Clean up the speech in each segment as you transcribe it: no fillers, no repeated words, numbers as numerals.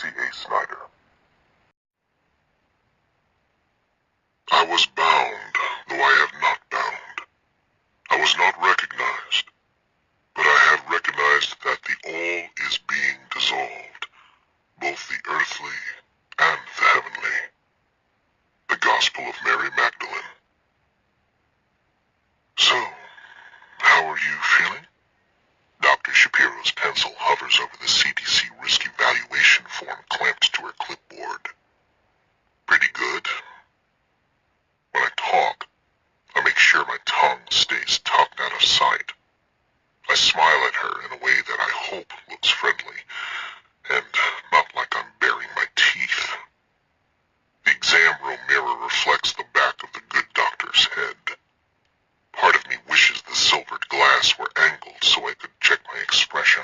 Snyder. I was bound, though I have not bound. I was not recognized, but I have recognized that the all is being dissolved, both the earthly and the heavenly. The Gospel of Mary Magdalene. So, how are you feeling? Dr. Shapiro's pencil hovers over the CDC risk evaluation form clamped to her clipboard. Pretty good. When I talk, I make sure my tongue stays tucked out of sight. I smile at her in a way that I hope looks friendly, and not like I'm baring my teeth. The exam room mirror reflects the back of the good doctor's head. Part of me wishes the silvered glass were angled so I could check my expression.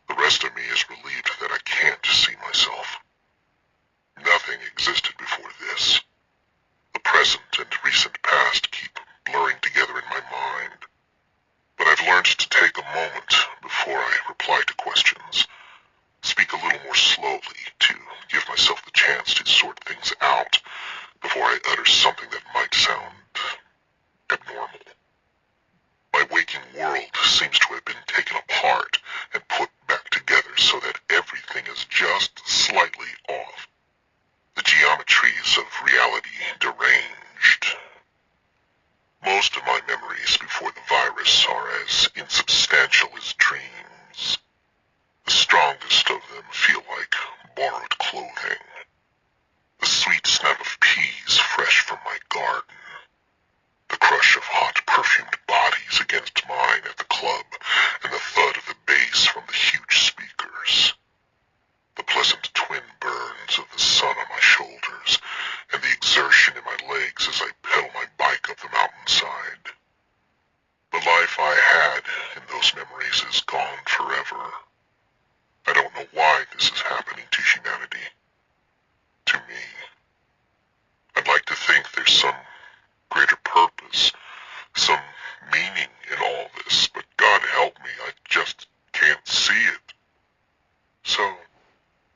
The rest of me is relieved that I can't see myself. Nothing existed before this. The present and recent past keep blurring together in my mind. But I've learned to take a moment before I reply to questions. Speak a little more slowly to give myself the chance to sort things out before I utter something that might sound abnormal. My waking world seems to have been taken apart and put back together so that everything is just slightly off. The geometries of reality deranged. Most of my memories before the virus are as insubstantial as dreams. The strongest of them feel like borrowed clothing. The sweet smell of peas fresh from my garden. The crush of hot perfumed bodies against mine at the club, and the thud of the bass from the huge speakers. The pleasant twin burns of the sun on my shoulders, and the exertion in my legs as I pedal my bike up the mountainside. The life I had in those memories is gone forever. I don't know why this is happening to humanity. To me. I'd like to think there's some greater purpose, some meaning in all this, but God help me, I just can't see it. So,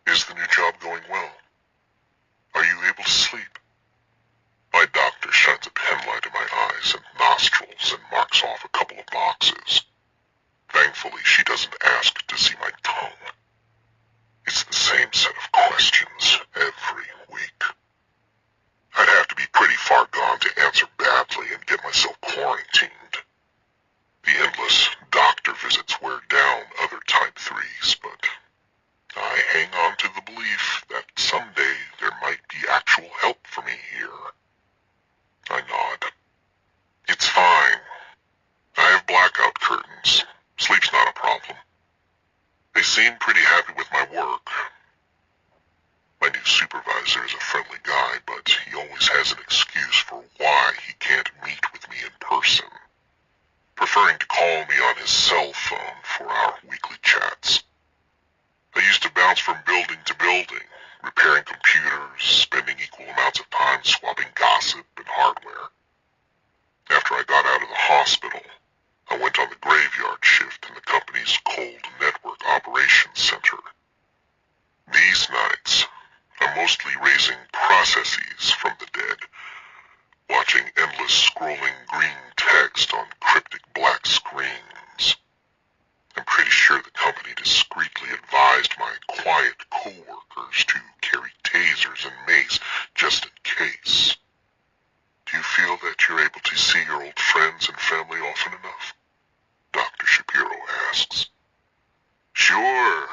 is the new job going well? Are you able to sleep? My doctor shines a penlight in my eyes and nostrils and marks off a couple of boxes. Thankfully, she doesn't ask to see my tongue. It's the same set of questions every week. I'd have to be pretty far gone to answer badly and get myself quarantined. The endless doctor visits wear down other type 3s, but I hang on to the belief that someday there might be actual help for me here. I nod. It's fine. I have blackout curtains. Sleep's not a problem. They seem pretty happy with my work. My new supervisor is a friendly guy, but he always has an excuse for why he can't meet with me in person, preferring to call me on his cell phone for our weekly chats. I used to bounce from building to building, repairing computers, spending equal amounts of time swapping gossip and hardware. After I got out of the hospital, I went on the graveyard shift in the company's cold network operations center. These nights, I'm mostly raising processes from the dead, watching endless scrolling green text on cryptic black screens. I'm pretty sure the company discreetly advised my quiet co-workers to carry tasers and mace just in case. Do you feel that you're able to see your old friends and family often enough? Dr. Shapiro asks. Sure,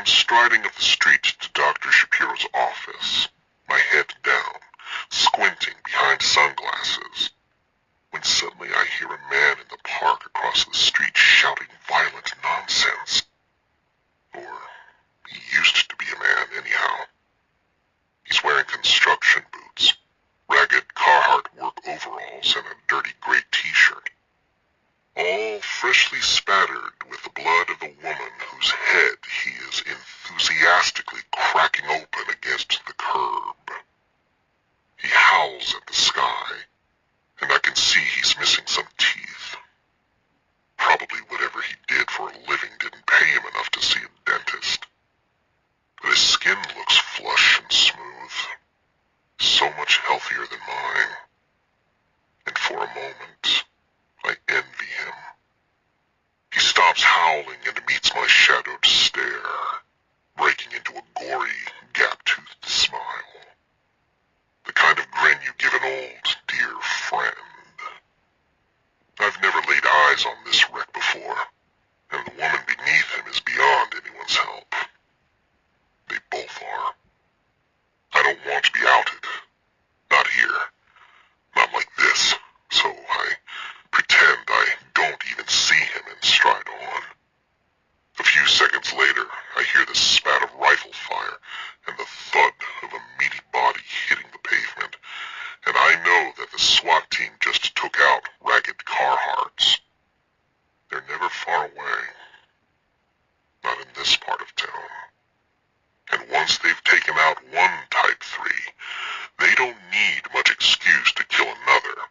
I'm striding up the street to Dr. Shapiro's office, my head down, squinting behind sunglasses, when suddenly I hear a man in the park across the street shouting violent nonsense. Or he used to be a man anyhow. He's wearing construction boots, ragged Carhartt work overalls, and a dirty gray t-shirt, all freshly spattered with the blood of the woman whose head he is enthusiastically cracking open against the curb. He howls at the sky, and I can see he's missing some teeth. Probably whatever he did for a living didn't pay him enough to see a dentist. But his skin looks flush and smooth, so much healthier than mine. And for a moment, I envy him. He stops howling and meets my shadowed stare, breaking into a gory, gap-toothed smile. The kind of grin you give an old, dear friend. I've never laid eyes on this wreck before, and the woman beneath him is beyond anyone's help. They both are. I don't want to be outed. Not here. Not like this. So I pretend I don't even see him and stride on. A few seconds later, I hear the spat of rifle fire and the thud of a meaty body hitting the pavement, and I know that the SWAT team just took out ragged Carhartts. They're never far away. Not in this part of town. And once they've taken out one Type 3, they don't need much excuse to kill another,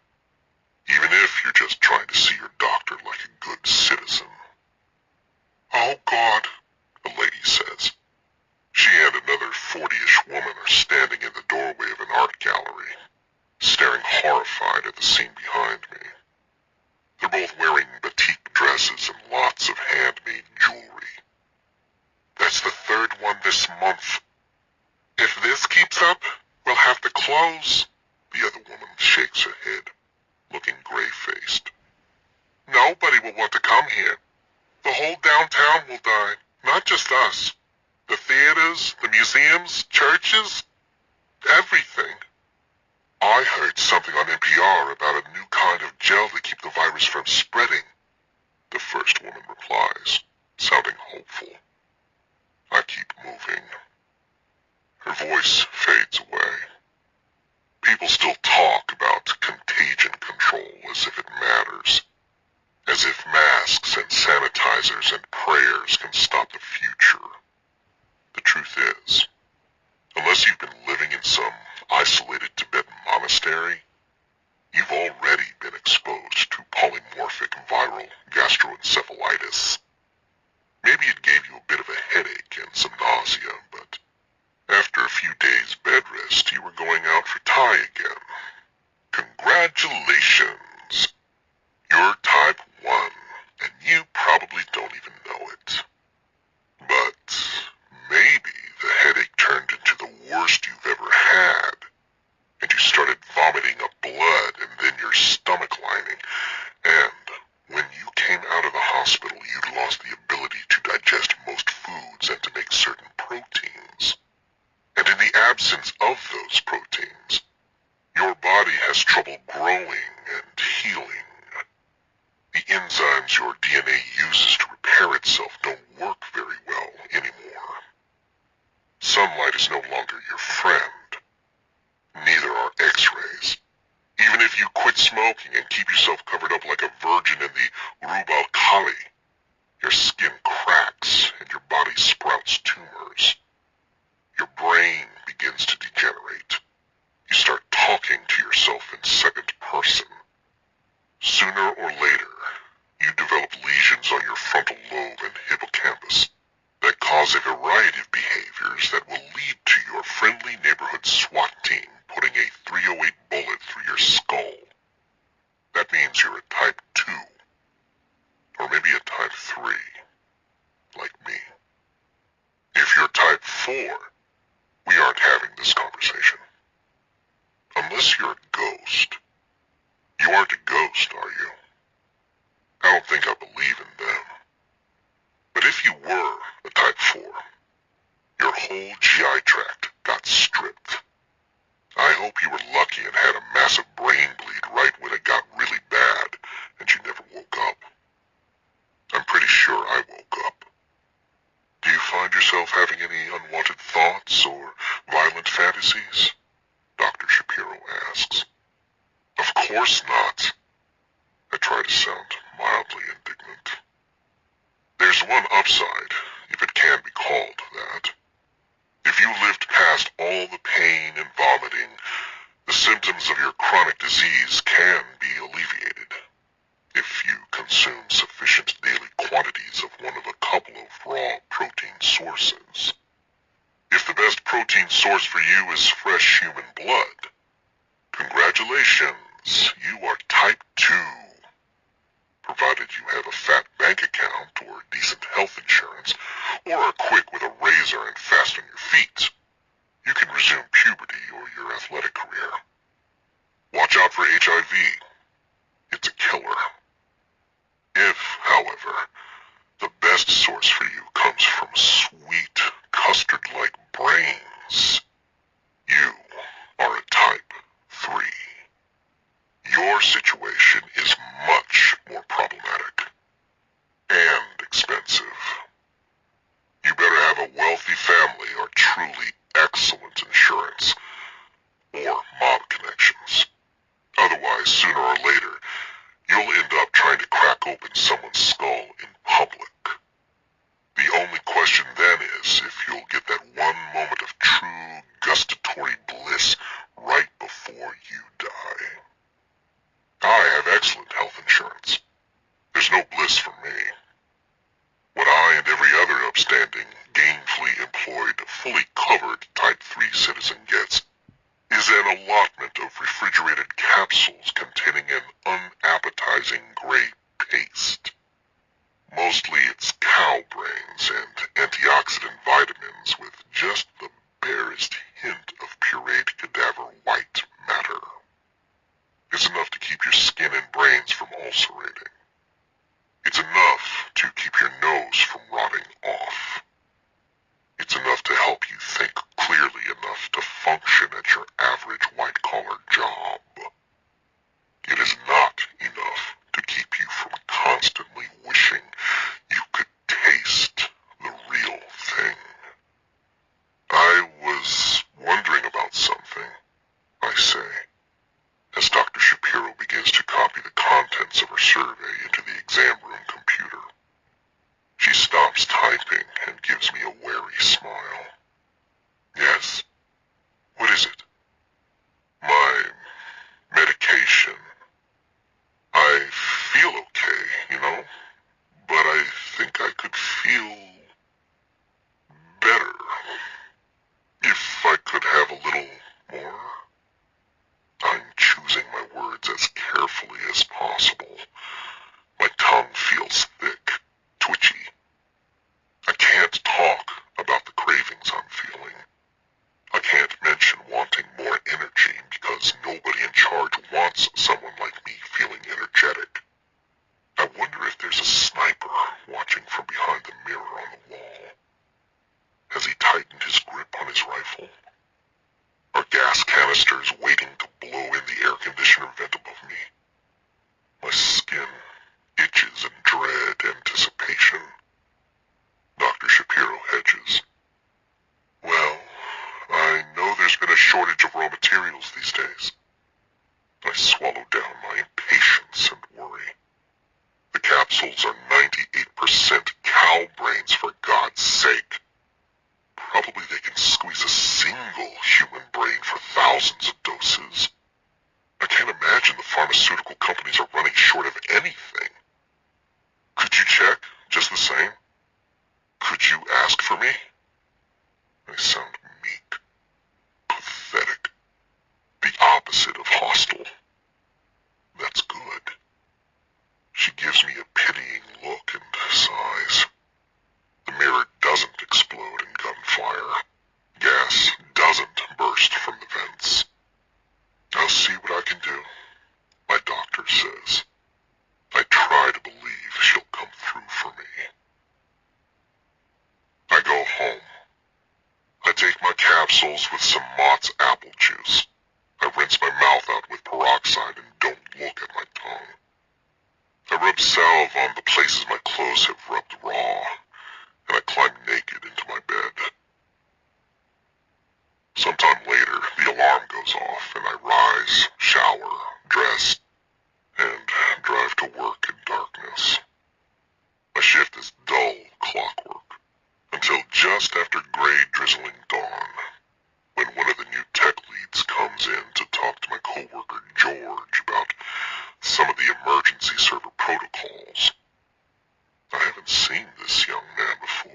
even if you're just trying to see your doctor like a good citizen. "Oh, God," a lady says. She and another 40-ish woman are standing in the doorway of an art gallery, staring horrified at the scene behind me. They're both wearing batik dresses and lots of handmade jewelry. "That's the third one this month. If this keeps up, we'll have to close." The other woman shakes her head, looking gray-faced. "Nobody will want to come here. The whole downtown will die, not just us. The theaters, the museums, churches, everything." "I heard something on NPR about a new kind of gel to keep the virus from spreading," the first woman replies, sounding hopeful. I keep moving. Her voice fades away. People still talk about contagion control as if it matters. As if masks and sanitizers and prayers can stop the future. The truth is, unless you've been living in some isolated Tibetan monastery, you've already been exposed to polymorphic viral gastroencephalitis. Maybe it gave you a bit of a headache and some nausea, but after a few days bed rest, you were going out for Thai again. Congratulations! You're Type 1, and you probably don't even know it. But maybe the headache turned into the worst you've ever had, and you started vomiting up blood and then your stomach lining, and when you came out of the hospital, you'd lost the ability to digest most foods and to make certain proteins. And in the absence of those proteins, your body has trouble growing and healing. The enzymes your DNA uses to repair itself don't work very well anymore. Sunlight is no longer your friend. Neither are X-rays. Even if you quit smoking and keep yourself covered up like a virgin in the Rub al-Khali, your skin cracks and your body sprouts tumors. Your brain begins to degenerate. You start talking to yourself in second person. Sooner or later, you develop lesions on your frontal lobe and hippocampus that cause a variety of behaviors that will lead to your friendly neighborhood SWAT team putting a 308 bullet through your skull. That means you're a Type 2, or maybe a Type 3, like me. If you're Type 4, we aren't having this conversation. Unless you're a ghost. You aren't a ghost, are you? I don't think I believe in them. But if you were a Type 4, GI tract got stripped. I hope you were lucky and had a massive brain bleed right when it got really bad, and you never woke up. I'm pretty sure I woke up. Do you find yourself having any unwanted thoughts or violent fantasies? Dr. Shapiro asks. Of course not. I try to sound mildly indignant. There's one upside, if it can be called that. If you lived past all the pain and vomiting, the symptoms of your chronic disease can be alleviated. If you consume sufficient daily quantities of one of a couple of raw protein sources. If the best protein source for you is fresh human blood, congratulations, you are type 2. Provided you have a fat bank account or decent health insurance, or are quick with a razor and fast on your feet, you can resume puberty or your athletic career. Watch out for HIV. It's a killer. If, however, the best source for you comes from sweet, custard-like brains, you are a type 3. Your situation is much more problematic and expensive. You better have a wealthy family or truly excellent insurance or mob connections. Otherwise, sooner or later, you'll end up trying to crack open someone's skull in public. The only question then is if you'll get that one moment of true gustatory bliss right before you die. I have excellent health insurance. There's no bliss for me. What I and every other upstanding, gainfully employed, fully covered Type 3 citizen gets is an allotment of refrigerated capsules containing an unappetizing gray paste. Mostly it's cow brains and antioxidant vitamins with just the barest hint of pureed cadaver white matter. It's enough to keep your skin and brains from ulcerating. It's enough to keep your nose from rotting off. It's enough to help you think clearly enough to function at your average white-collar job. It is not enough to keep you from constantly wishing you could taste the real thing. I was wondering about something, I say, as Dr. Shapiro begins to copy the contents of her survey into the exam room computer. She stops typing and gives me a wary smile. Yes? What is it? My medication. I feel okay, you know, but I think I could feel better if I could have a little more. I'm choosing my words as carefully as possible. My tongue feels thick, twitchy. I can't talk about the cravings I'm feeling. I can't mention wanting more energy because nobody in charge wants someone like me feeling energetic. I wonder if there's a sniper watching from behind the mirror on the wall. Has he tightened his grip on his rifle? Are gas canisters waiting to blow in the air conditioner vent above me? My skin itches in dread anticipation. Dr. Shapiro hedges. Well, I know there's been a shortage of raw materials these days. I swallow down my impatience and worry. The capsules are 98% cow brains, for God's sake. Probably they can squeeze a single human brain for thousands of doses. I can't imagine the pharmaceutical companies are running short of anything. Could you check, just the same? Could you ask for me? I sound meek, pathetic, the opposite of hostile. That's good. She gives me a pitying look and sighs. The mirror doesn't explode in gunfire. Gas doesn't burst from the vents. capsules with some Mott's apple juice. I rinse my mouth out with peroxide and don't look at my tongue. I rub salve on the places my clothes have rubbed raw, and I climb naked into my bed. Sometime later, the alarm goes off, and I rise, shower, dress, and drive to work in darkness. My shift is dull clockwork, until just after gray drizzling dawn, when one of the new tech leads comes in to talk to my coworker George about some of the emergency server protocols. I haven't seen this young man before.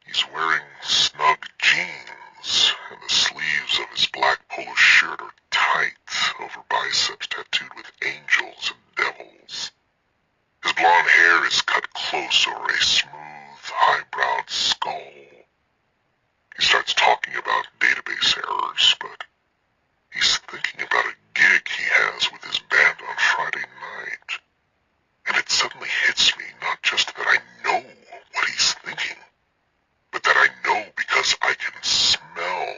He's wearing snug jeans, and the sleeves of his black polo shirt are tight over biceps tattooed with angels and devils. His blonde hair is cut close over a smooth, high-browed skull. He starts talking about database errors, but he's thinking about a gig he has with his band on Friday night. And it suddenly hits me not just that I know what he's thinking, but that I know because I can smell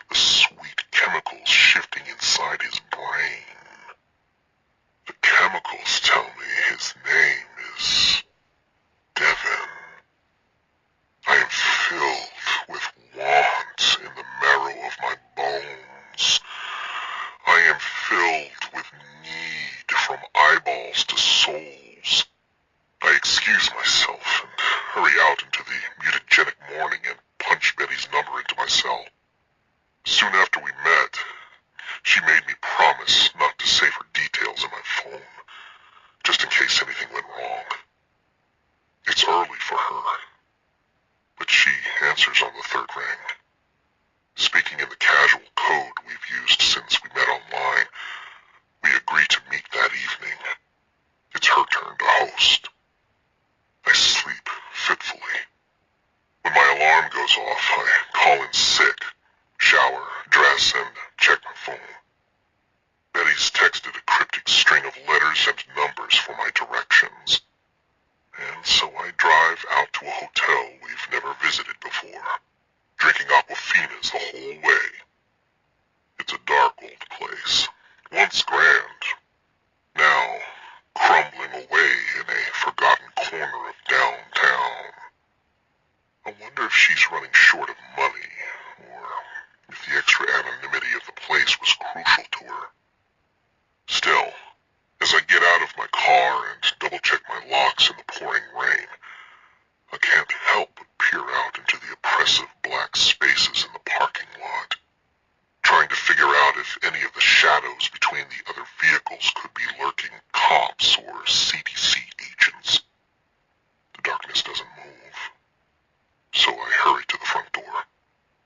the sweet chemicals shifting inside his brain. The chemicals tell me his name is Devin. I am filled with want in the marrow of my bones. I am filled with need from eyeballs to souls. I excuse myself and hurry out into the mutagenic morning and punch Betty's number into my cell. Soon after we met, she made me promise not to save her details in my phone, just in case anything went wrong. It's early for her, but she answers on the third ring. Speaking in the casual code we've used since we met online, we agree to meet that evening. It's her turn to host. I sleep fitfully. When my alarm goes off, I call in sick, shower, dress, and check my phone. Betty's texted a cryptic string of letters and numbers for my directions. And so I drive out to a hotel we've never visited before, drinking Aquafinas the whole way. It's a dark old place, once grand, now crumbling away in a forgotten corner of downtown. I wonder if she's running short of money, or if the extra anonymity of the place was crucial to her. Still, as I get out of my car and double-check my locks in the pouring rain, I can't help but peer out into the oppressive black spaces in the parking lot, trying to figure out if any of the shadows between the other vehicles could be lurking cops or CDC agents. The darkness doesn't move, so I hurry to the front door,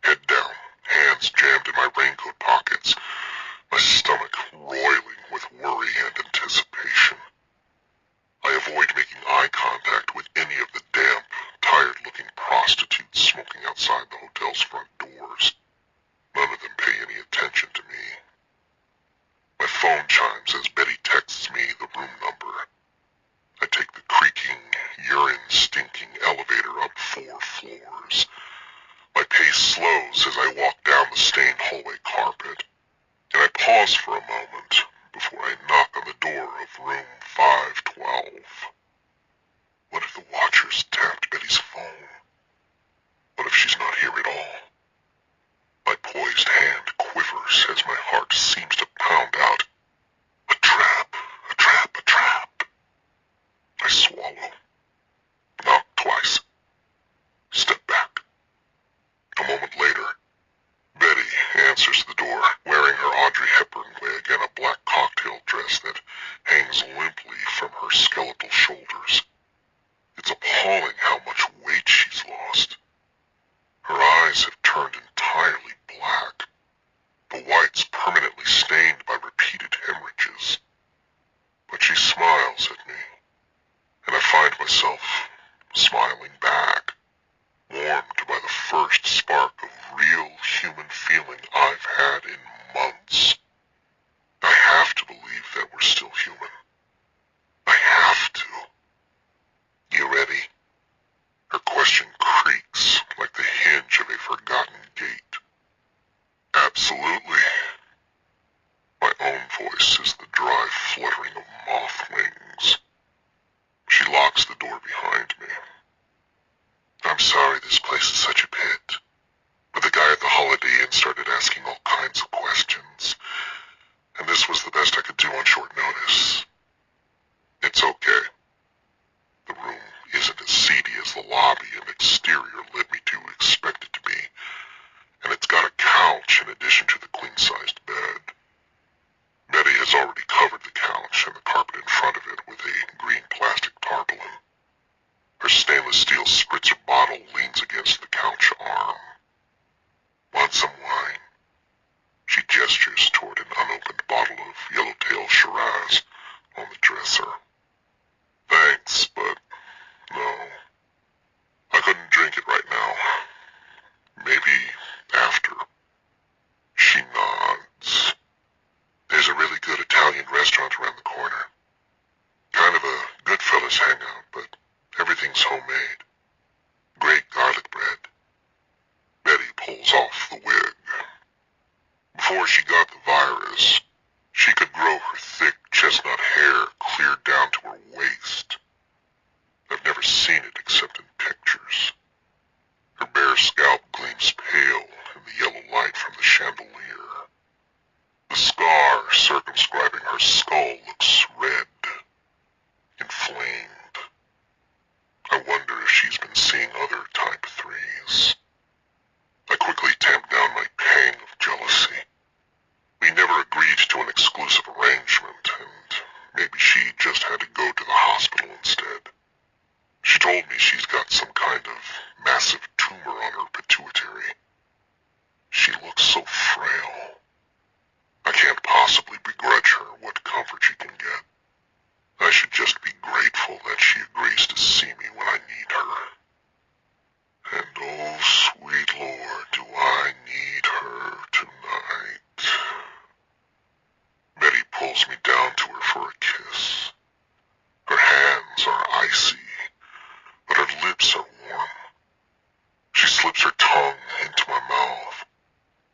head down, hands jammed in my raincoat pockets, my stomach roiling with worry and anticipation. I avoid making eye contact with any of the damp, tired-looking prostitutes smoking outside the hotel's front doors. None of them pay any attention to me. My phone chimes as Betty texts me the room number. I take the creaking, urine-stinking elevator up 4 floors. My pace slows as I walk down the stained hallway carpet, and I pause for a moment before I knock on the door of room 512. What if the watchers tapped Betty's phone? What if she's not here at all? My poised hand quivers as my heart seems to pound out, "A trap, a trap, a trap." I swallow. Knock twice. Step back. A moment later, Betty answers the door, wearing her Audrey Hepburn wig and a black cocktail dress that hangs limply from her skeletal shoulders. It's appalling how much weight she's lost. Her eyes have turned entirely black, the whites permanently stained by repeated hemorrhages. But she smiles at me, and I find myself smiling back, warmed by the first spark of real human feeling I've asking all kinds of questions, and this was the best I could do on short notice. It's okay. The room isn't as seedy as the lobby and exterior led me to expect it to be, and it's got a couch in addition to the queen-sized bed. Betty has already covered the couch and the carpet in front of it with a green plastic tarpaulin. Her stainless steel spritzer bottle leans against the couch arm. Want some wine? She gestures toward an unopened bottle of Yellowtail Shiraz on the dresser. Thanks, but no. I couldn't drink it right now. Maybe after. She nods. There's a really good Italian restaurant around the corner. Kind of a good fellas hangout, but everything's homemade. Great garlic bread. Betty pulls off the wig. Before she got the virus, she could grow her thick chestnut hair clear down to her waist. I've never seen it except in pictures. Her bare scalp gleams pale in the yellow light from the chandelier. The scar circumscribing her skull looks red, inflamed. I wonder if she's been seeing other type 3s. I quickly tamped down my pang of jealousy. We never agreed to an exclusive arrangement, and maybe she just had to go to the hospital instead. She told me she's got some kind of massive tumor on her pituitary. She looks so frail. I can't possibly begrudge her what comfort she can get. I should just be grateful that she agrees to see me when I need her. And oh, sweet Lord, do I need her tonight. Betty pulls me down to her for a kiss. Her hands are icy, but her lips are warm. She slips her tongue into my mouth,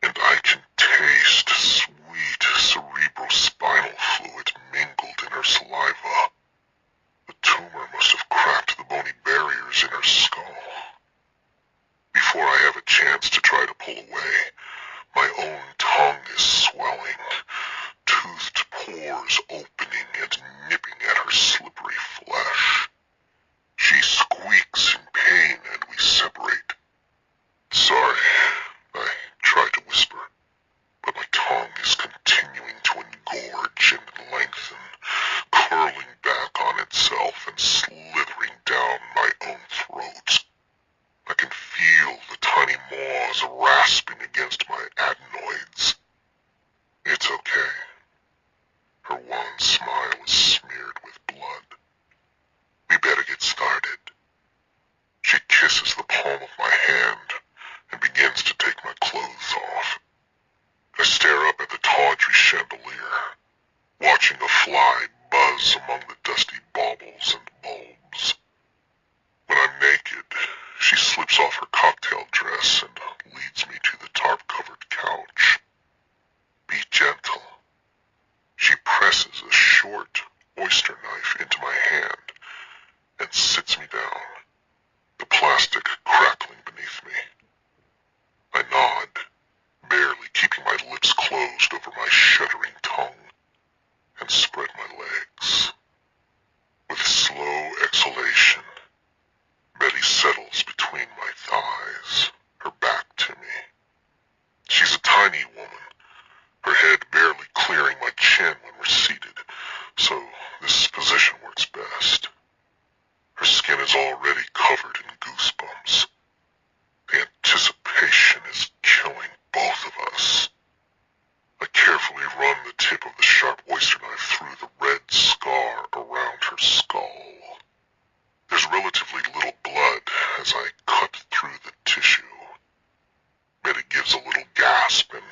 and I can taste sweet cerebrospinal fluid mingled in her saliva. The tumor must have cracked the bony barriers in her skull. Before I have a chance to try to pull away, my own tongue is swelling, toothed pores opening and nipping at her slippery flesh. She squeaks in pain and we separate. Sorry, I try to whisper, but my tongue is continuing to engorge and lengthen, curling back on itself and slithering down my own throat. I can feel the tiny maws rasping against my adenoids. It's okay. Her wan smile is smeared with blood. We better get started. She kisses the palm of my hand and begins to take my clothes off. I stare up at the tawdry chandelier, watching a fly buzz among the dusty baubles and bulbs. When I'm naked, she slips off her cocktail dress and leads me to the tarp-covered couch. Be gentle. She presses a short oyster knife into my hand and sits me down, the plastic crackling beneath me. I nod, barely keeping my lips closed over my shuddering tongue, and spread my legs. With slow exhalation, Betty settles between my thighs, her back to me. She's a tiny woman, her head barely clearing my chin when we're seated, so this position works best. Her skin is already covered in goosebumps. The anticipation is killing both of us. I carefully run the tip of the sharp oyster knife through the red scar around her skull. There's relatively little blood as I cut through the tissue. Betty gives a little gasp and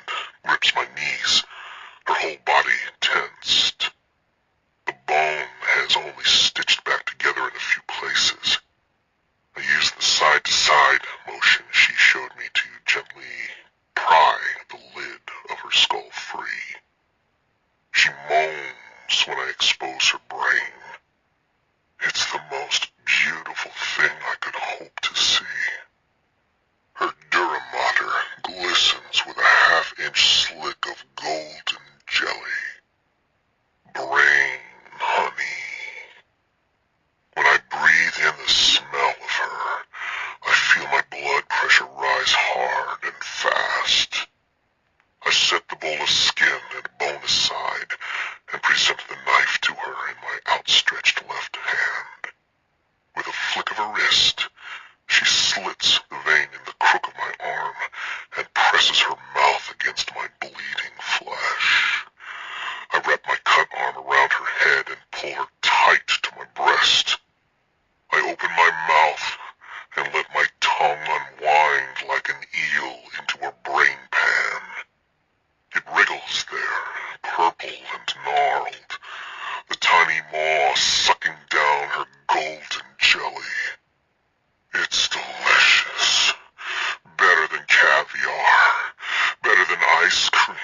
ice cream.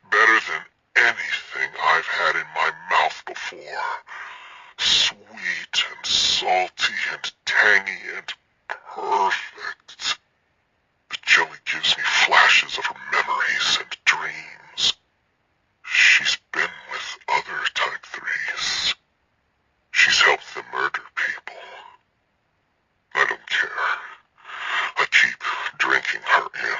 Better than anything I've had in my mouth before. Sweet and salty and tangy and perfect. The jelly gives me flashes of her memories and dreams. She's been with other type 3s. She's helped them murder people. I don't care. I keep drinking her in,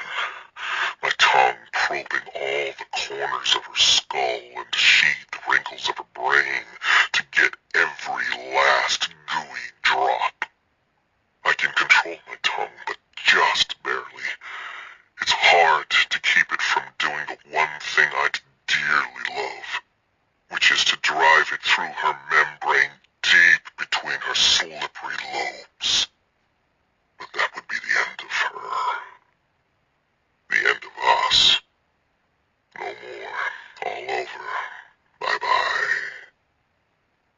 my tongue probing all the corners of her skull and sheathed wrinkles of her brain to get every last gooey drop. I can control my tongue, but just barely. It's hard to keep it from doing the one thing I'd dearly love, which is to drive it through her membrane deep between her slippery lobes. But that would be the end of her. The end of us. No more. All over. Bye-bye.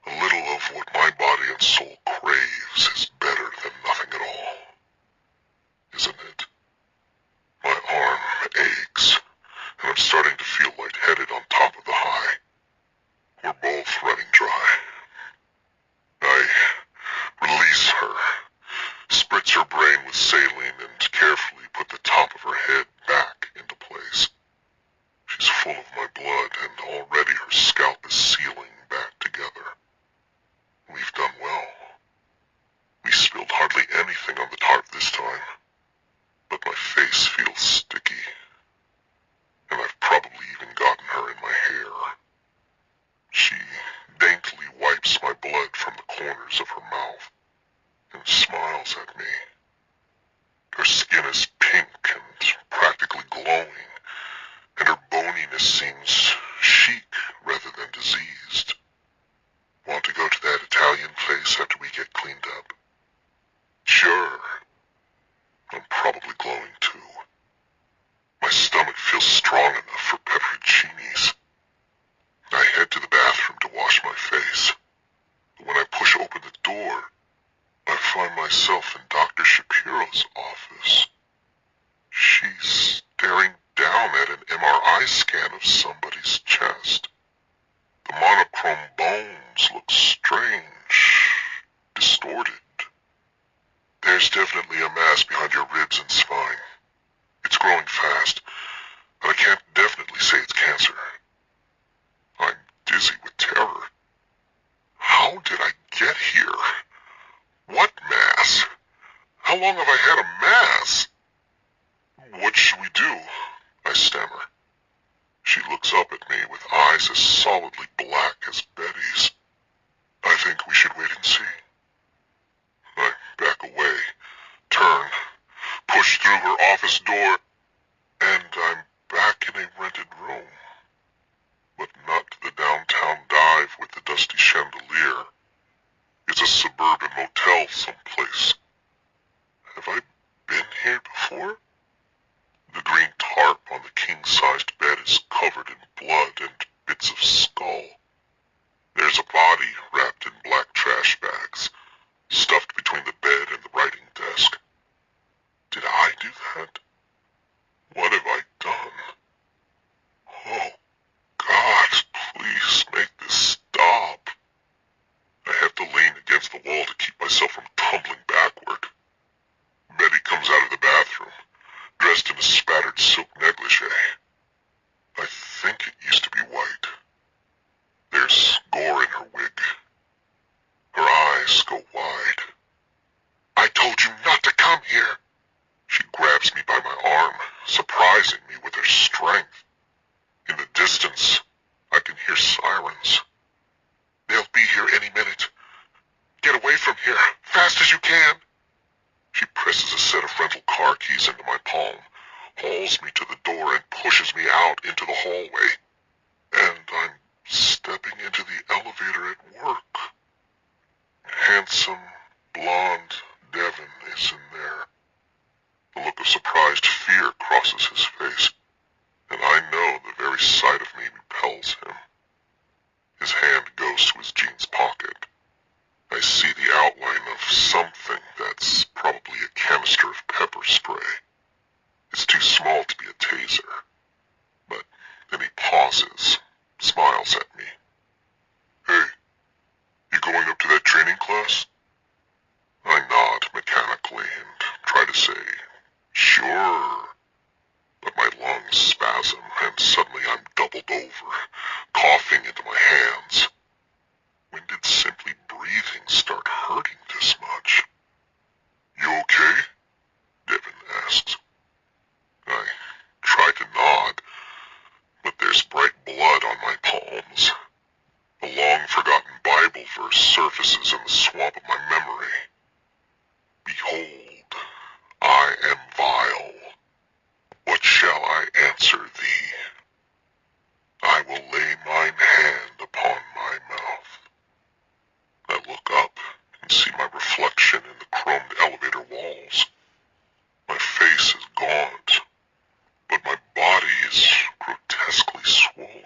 A little of what my body and soul craves is better than nothing at all. Isn't it? My arm aches, and I'm starting to feel lightheaded on top of the high. We're both running dry. I release her, spritz her brain with saline, and carefully put the top of her head back into place. She's full of my blood, and already her scalp is sealing back together. We've done well. We spilled hardly anything on the tarp this time, but my face feels sticky, and I've probably even gotten her in my hair. She daintily wipes my blood from the corners of her mouth and smiles at me. Her skin is pink and practically glowing, and her boniness seems chic rather than diseased. Want to go to that Italian place after we get cleaned up? Sure. I'm probably glowing too. My stomach feels strong enough for pepperoncinis. I head to the bathroom to wash my face. But when I push open the door, I find myself in Dr. Shapiro's office. She's staring down at an MRI scan of somebody's chest. The monochrome bones look strange, distorted. There's definitely a mass behind your ribs and spine. It's growing fast, but I can't definitely say it's cancer. I'm dizzy with terror. How did I get here? What mass? How long have I had a mass? What should we do? I stammer. She looks up at me with eyes as solidly black as Betty's. I think we should wait and see. I back away, turn, push through her office door, and I'm back in a rented room. But not the downtown dive with the dusty chandelier. It's a suburban motel someplace. Have I been here before? The green tarp on the king-sized bed is covered in blood and bits of skull. There's a body wrapped in black trash bags, stuffed between the bed and the writing desk. Did I do that? What have I done? Oh, God, please make this stop. I have to lean against the wall to keep myself from tumbling backward. Betty comes out of the bathroom, dressed in a spattered silk negligee. I think it used to be white. There's gore in her wig. Her eyes go wide. I told you not to come here. She grabs me by my arm, surprising me with her strength. In the distance, I can hear sirens. They'll be here any minute. Get away from here, fast as you can. She presses a set of rental car keys into my palm, hauls me to the door, and pushes me out into the hallway. And I'm stepping into the elevator at work. Handsome, blonde Devin is in there. A look of surprised fear crosses his face, and I know the very sight of me repels him. His hand goes to his jeans pocket. I see the outline of something that's probably a canister of pepper spray. It's too small to be a taser. pauses, smiles at me. Hey, you going up to that training class? I nod mechanically and try to say, sure, but my lungs spasm and suddenly I'm doubled over, coughing into my hands. When did simply breathing start hurting this much? You okay? Devin asks. I try to nod, but there's bright blood on my palms. A long-forgotten Bible verse surfaces in the swamp of my memory. Behold, I am vile. What shall I answer thee? I will lay mine hand upon my mouth. I look up and see my reflection in the chromed elevator walls. My face is gaunt, but my body is grotesquely swollen.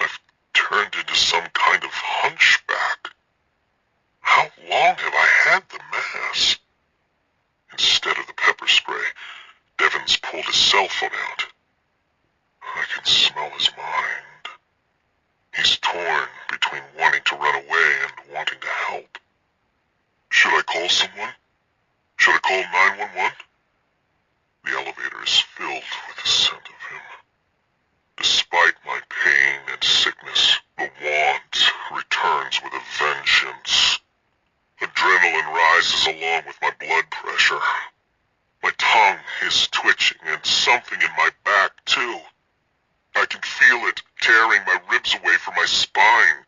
I've turned into some kind of hunchback. How long have I had the mass? Instead of the pepper spray, Devin's pulled his cell phone out. I can smell his mind. He's torn between wanting to run away and wanting to help. Should I call someone? Should I call 911? The elevator is filled with the scent of him. Despite my pain and sickness, the want returns with a vengeance. Adrenaline rises along with my blood pressure. My tongue is twitching and something in my back, too. I can feel it tearing my ribs away from my spine.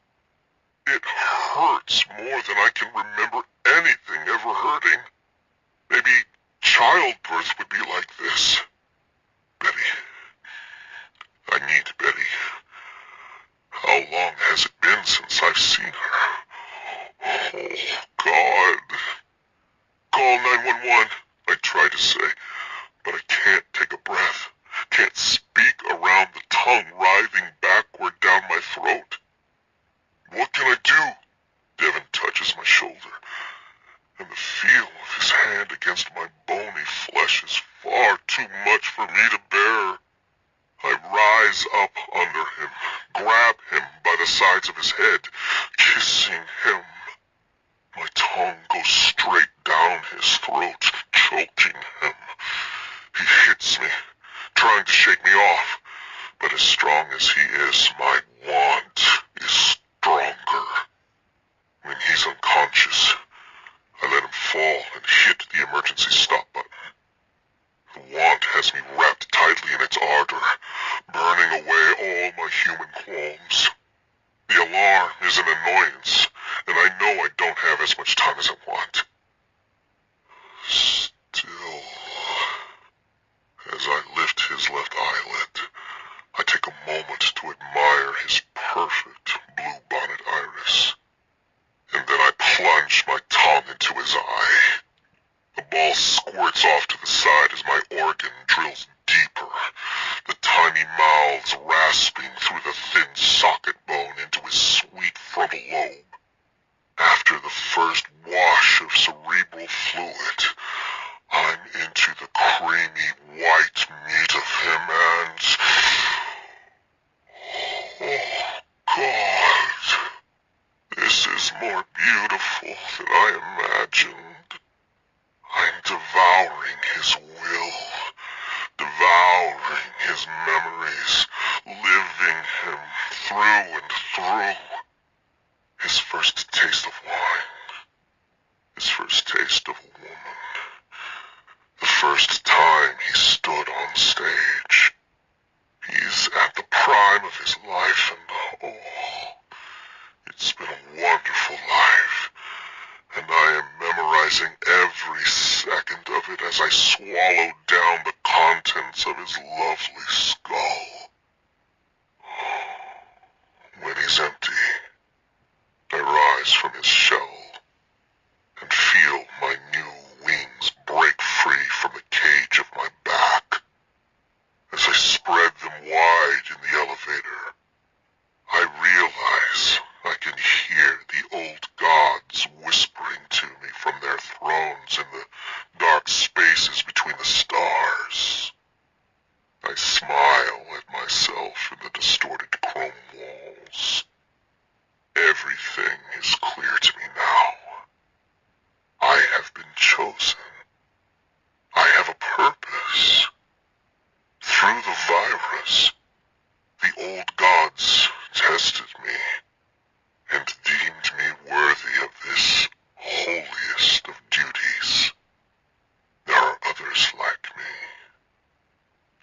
It hurts more than I can remember anything ever hurting. Maybe childbirth would be like this. Betty. I need Betty. How long has it been since I've seen her? Oh, God. Call 911, I try to say, but I can't take a breath. Can't speak around the tongue writhing backward down my throat. What can I do? Devin touches my shoulder, and the feel of his hand against my bony flesh is far too much for me to bear. I rise up under him, grab him by the sides of his head, kissing him. My tongue goes straight down his throat, choking him. He hits me, trying to shake me off, but as strong as he is, my want is stronger. When he's unconscious, I let him fall and hit the emergency stop button. The want has me wrapped tightly in its ardor, burning away all my human qualms. The alarm is an annoyance, and I know I don't have as much time as I want. Still, as I lift his left eyelid, I take a moment to admire his perfect blue-bonnet iris, and then I plunge my tongue into his eye. The ball squirts off to the side as my organ drills deeper, the tiny mouths rasping through the thin socket bone into his sweet frontal lobe. After the first wash of cerebral fluid, I'm into the creamy white meat of him and... Oh, God. This is more beautiful than I imagined. I'm devouring his will, devouring his memories, living him through and through. His first taste of wine, his first taste of a woman, the first time he stood on stage. He's at the prime of his life, and oh, it's been a wonderful life, and I am memorizing every second of it as I swallow down the contents of his lovely skull. When he's empty, I rise from his shell and feel my new wings break free from the cage of my back. As I spread them wide in the elevator, I realize I can hear the old gods whispering to me from their thrones in the dark spaces between the stars. I smile at myself from the distorted chrome walls. Everything is clear to me now. I have been chosen. I have a purpose. Through the virus, the old gods tested me and deemed me worthy of this holiest of duties. There are others like me.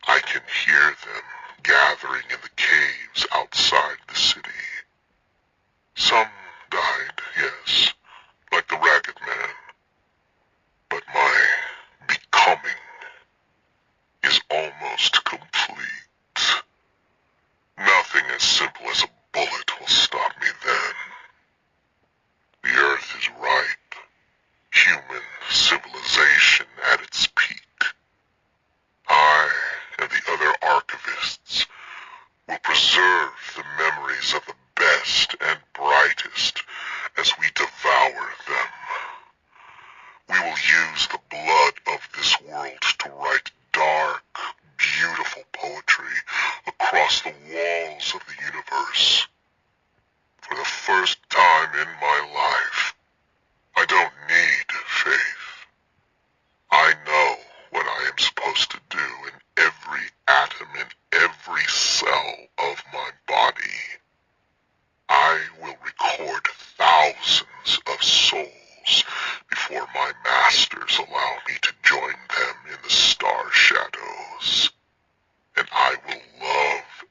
I can hear them gathering in the caves outside the city. Some died, yes, like the Ragged Man. But my becoming is almost complete. Nothing as simple as a bullet will stop me then. The earth is ripe. Human civilization at its peak. I and the other archivists will preserve the memories of the best and brightest as we devour them. We will use the blood of this world to write dark, beautiful poetry across the walls of the universe. For the first time in my life, I don't need faith. I know what I am supposed to do in every atom, in every cell of my body. I will record thousands of souls before my masters allow me to join them in the star shadows. And I will love